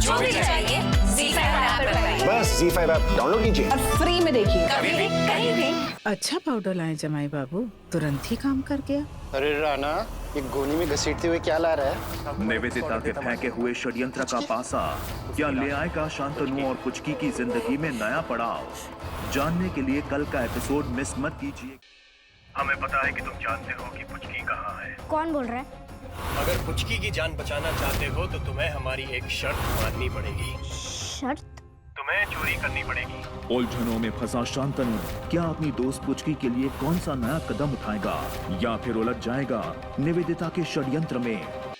जो भी चाहिए ZEE5 ऐप पर पाइए। बस ZEE5 ऐप डाउनलोड कीजिए और फ्री में देखिए। कभी भी कहीं भी। अच्छा पाउडर लाए जमाई बाबू, तुरंत ही काम कर गया। अरे राणा, ये गोनी में घसीटते हुए क्या ला रहा है? निवेदिता के फेंके हुए षड्यंत्र का पासा क्या ले आएगा शांतनु और पुचकी की जिंदगी में नया पड़ाव? जानने के लिए कल का एपिसोड मिस मत कीजिए। हमें पता है कि तुम जानते हो कि पुचकी कहाँ है। कौन बोल रहा है? अगर पुचकी की जान बचाना चाहते हो तो तुम्हें हमारी एक शर्त माननी पड़ेगी। शर्त? तुम्हें चोरी करनी पड़ेगी। उलझनों में फंसा शांतनु क्या अपनी दोस्त पुचकी के लिए कौन सा नया कदम उठाएगा या फिर उलझ जाएगा निवेदिता के षड्यंत्र में?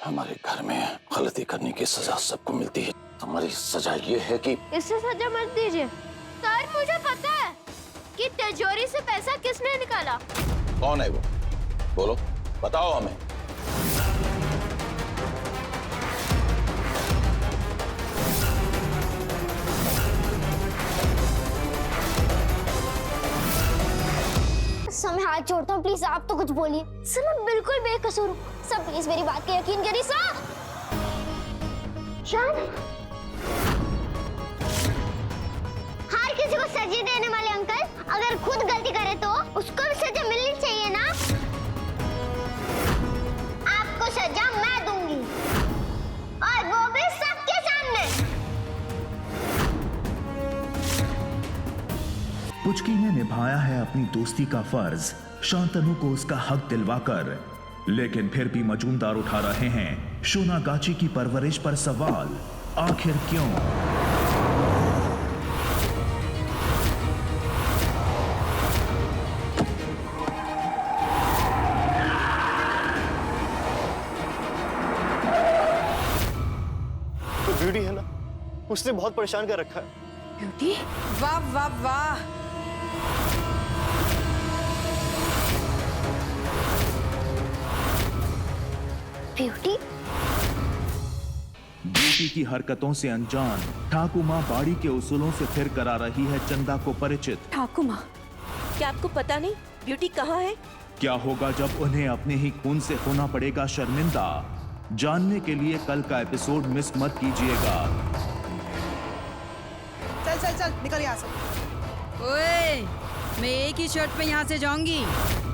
हमारे घर में गलती करने की सजा सबको मिलती है। हमारी सजा ये है कि इससे सजा मत दीजिए सर। मुझे पता है कि तिजोरी से पैसा किसने निकाला। कौन है वो? बोलो, बताओ हमें। मैं हाथ जोड़ता हूँ, प्लीज आप तो कुछ बोलिए सर। मैं बिल्कुल बेकसूर हूँ सर, प्लीज मेरी बात का यकीन करिए सर। शान, हर किसी को सजा देने वाले अंकल अगर खुद गलती करे तो उसको भी सजा मिलनी चाहिए ना। आपको सजा मैं दूंगी और वो भी सबके सामने। पुचकी ने निभाया है अपनी दोस्ती का फर्ज शांतनु को उसका हक दिलवाकर, लेकिन फिर भी मजूमदार उठा रहे हैं शोनागाची की परवरिश पर सवाल, आखिर क्यों? तो ब्यूटी है ना, उसने बहुत परेशान कर रखा है। ब्यूटी, वाह वाह वाह। ब्यूटी? ब्यूटी की हरकतों से अनजान ठाकुमा बाड़ी के उसूलों से फिर करा रही है चंदा को परिचित। ठाकुमा, क्या आपको पता नहीं ब्यूटी कहाँ है? क्या होगा जब उन्हें अपने ही खून से होना पड़ेगा शर्मिंदा? जानने के लिए कल का एपिसोड मिस मत कीजिएगा। चल चल चल निकल यहाँ से। ओए, मैं एक ही शर्ट पे यहाँ से जाऊंगी।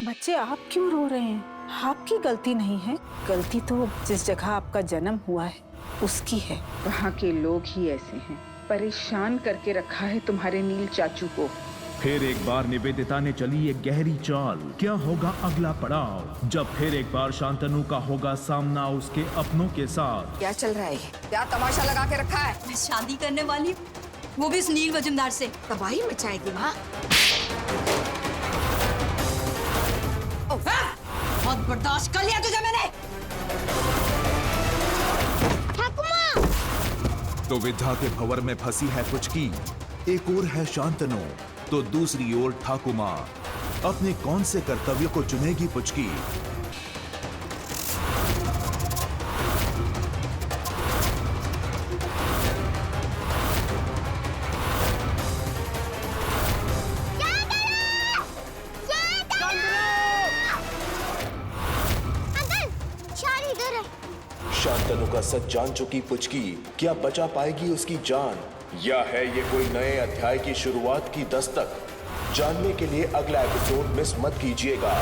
बच्चे आप क्यों रो रहे हैं? आपकी गलती नहीं है। गलती तो जिस जगह आपका जन्म हुआ है उसकी है। वहाँ के लोग ही ऐसे हैं, परेशान करके रखा है तुम्हारे नील चाचू को। फिर एक बार निवेदिता ने चली एक गहरी चाल। क्या होगा अगला पड़ाव जब फिर एक बार शांतनु का होगा सामना उसके अपनों के साथ? क्या चल रहा है? क्या तमाशा लगा के रखा है? मैं शादी करने वाली, वो भी इस नील मजूमदार से। तबाही मचाएगी वहाँ। बहुत बर्दाश्त कर लिया तुझे मैंने। दुविधा के भंवर में फंसी है पुचकी, एक ओर है शांतनु तो दूसरी ओर ठाकुमा। अपने कौन से कर्तव्य को चुनेगी पुचकी? शांतनु का सच जान चुकी पुचकी क्या बचा पाएगी उसकी जान, या है ये कोई नए अध्याय की शुरुआत की दस्तक? जानने के लिए अगला एपिसोड मिस मत कीजिएगा।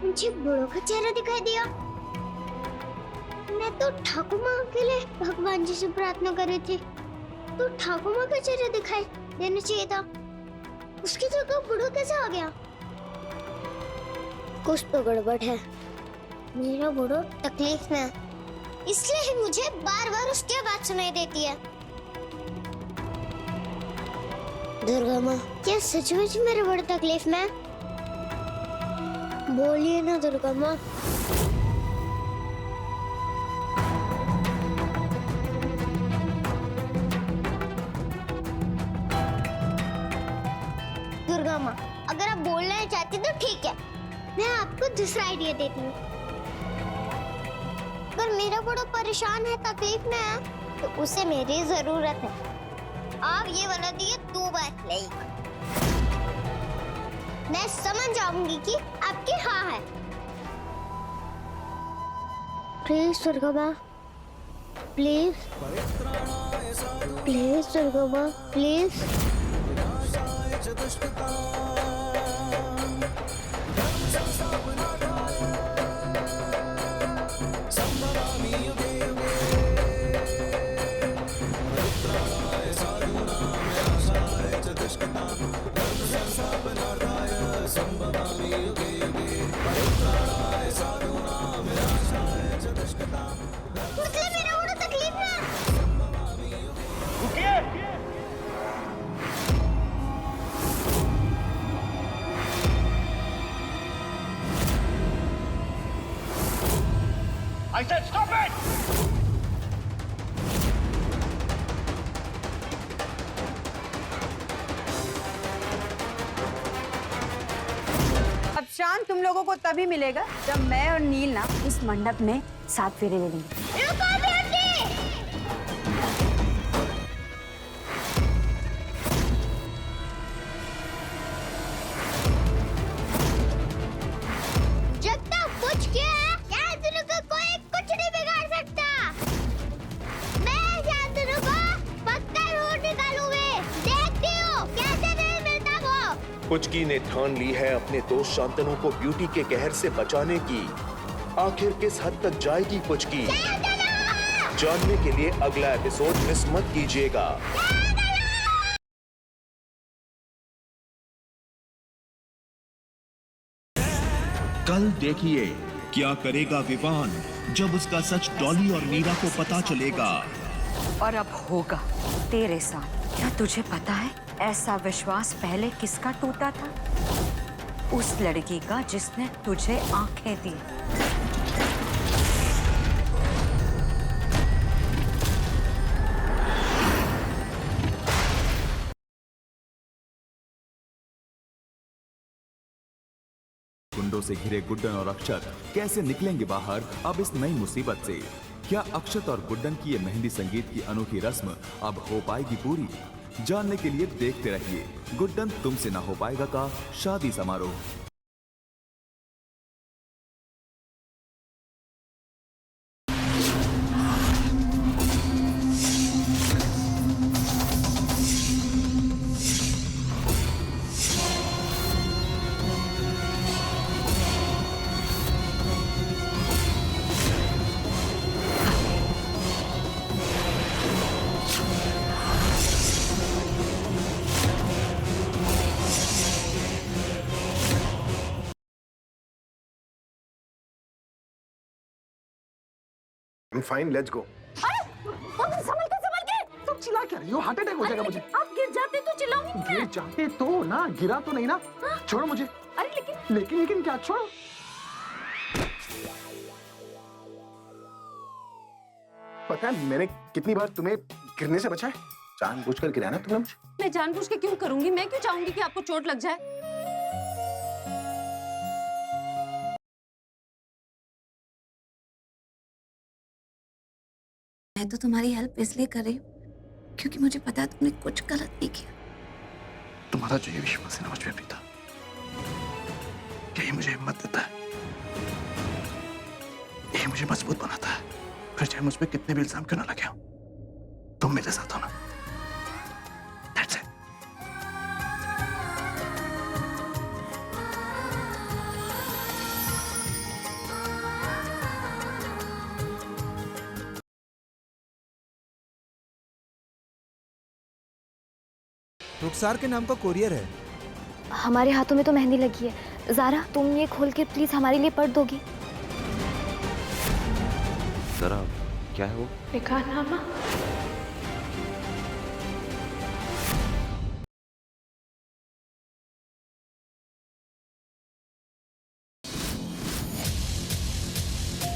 मुझे बड़ों का चेहरा दिखाई दिया। मैं तो ठाकुमा के लिए भगवान जी से प्रार्थना कर रही थी, तो ठाकुमा का चेहरा दिखाई देना चाहिए था। उसकी जगह बूढ़ा कैसे आ गया? कुछ तो गड़बड़ है। मेरा बूढ़ा तकलीफ में है, इसलिए ही मुझे बार बार उसकी आवाज सुनाई देती है। दुर्गा माँ, क्या सचमुच मेरे बड़े तकलीफ में? बोलिए ना दुर्गा माँ। दुर्गा माँ, अगर आप बोलना चाहती तो ठीक है, मैं आपको दूसरा आइडिया देती हूँ। अगर मेरा बड़ा परेशान है, तकलीफ में है, तो उसे मेरी जरूरत है। आप ये वाला दिए 2 बार लेगा। मैं समझ जाऊंगी कि आपकी हाँ है। प्लीज दुर्गा माँ, प्लीज प्लीज दुर्गा माँ, प्लीज। मतलब मेरा बड़ा तकलीफ है। I said stop it! अब शान तुम लोगों को तभी मिलेगा जब मैं और नील ना इस मंडप में 7 फेरे ले लेंगे। रुको बेटी। जब तक कुछ किया है, यहाँ दोनों को कोई कुछ नहीं बिगाड़ सकता। मैं यहाँ दोनों को पक्का रोड निकालूंगी। देखती हूँ कैसे नहीं मिलता वो। पुचकी ने ठान ली है अपने दोस्त शांतनु को ब्यूटी के कहर से बचाने की। आखिर किस हद तक जाएगी पुचकी, जानने के लिए अगला एपिसोड मिस मत कीजिएगा। कल देखिए क्या करेगा विवान जब उसका सच डॉली और मीरा को पता चलेगा। और अब होगा तेरे साथ। क्या तुझे पता है ऐसा विश्वास पहले किसका टूटा था? उस लड़की का जिसने तुझे आंखें दी। गुंडों से घिरे गुड्डन और अक्षत कैसे निकलेंगे बाहर अब इस नई मुसीबत से? क्या अक्षत और गुड्डन की ये मेहंदी संगीत की अनोखी रस्म अब हो पाएगी पूरी? जानने के लिए देखते रहिए गुड्डन तुमसे ना हो पाएगा का शादी समारोह। Fine, let's go. संभल के तुम चिल्ला क्या रही हो? हार्ट अटैक हो जाएगा मुझे। आप गिर जाते तो चिल्लाऊंगी नहीं मैं। गिर जाते तो ना, गिरा तो नहीं ना। छोड़ो मुझे। अरे लेकिन क्या? छोड़ो। पता है मैंने कितनी बार तुम्हें गिरने से बचाया? जानबूझकर गिराया ना तुमने मुझे। मैं जानबूझ के क्यों करूंगी? मैं क्यों चाहूंगी कि आपको चोट लग जाए? मैं तो तुम्हारी हेल्प इसलिए कर रही हूँ क्योंकि मुझे पता है तुमने कुछ गलत नहीं किया। तुम्हारा जो ये विश्वास है ना मुझ पे पिता, यही मुझे हिम्मत देता है, यही मुझे मजबूत बनाता है। फिर चाहे मुझ पे कितने भी इल्जाम क्यों ना लगे हो, तुम मेरे साथ हो ना। That's it. रुखसार के नाम का कोरियर है। हमारे हाथों में तो मेहंदी लगी है। ज़ारा तुम ये खोल के प्लीज हमारे लिए पढ़ दोगी? जरा क्या है वो? निकाहनामा।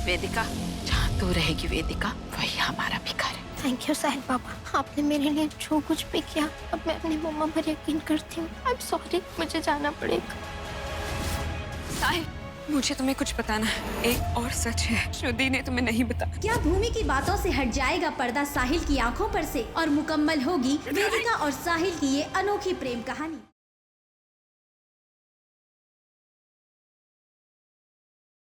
वेदिका, जहाँ तू रहेगी वेदिका, वही हमारा भी घर है। थैंक यू साहिल पापा, आपने मेरे लिए जो कुछ भी किया अब मैं अपनी मम्मा पर यकीन करती हूँ। आई एम सॉरी, मुझे जाना पड़ेगा। साहिल, मुझे तुम्हें कुछ बताना है। एक और सच है श्रुति ने तुम्हें नहीं बताया। क्या भूमि की बातों से हट जाएगा पर्दा साहिल की आंखों पर से और मुकम्मल होगी वेदिका और साहिल की ये अनोखी प्रेम कहानी।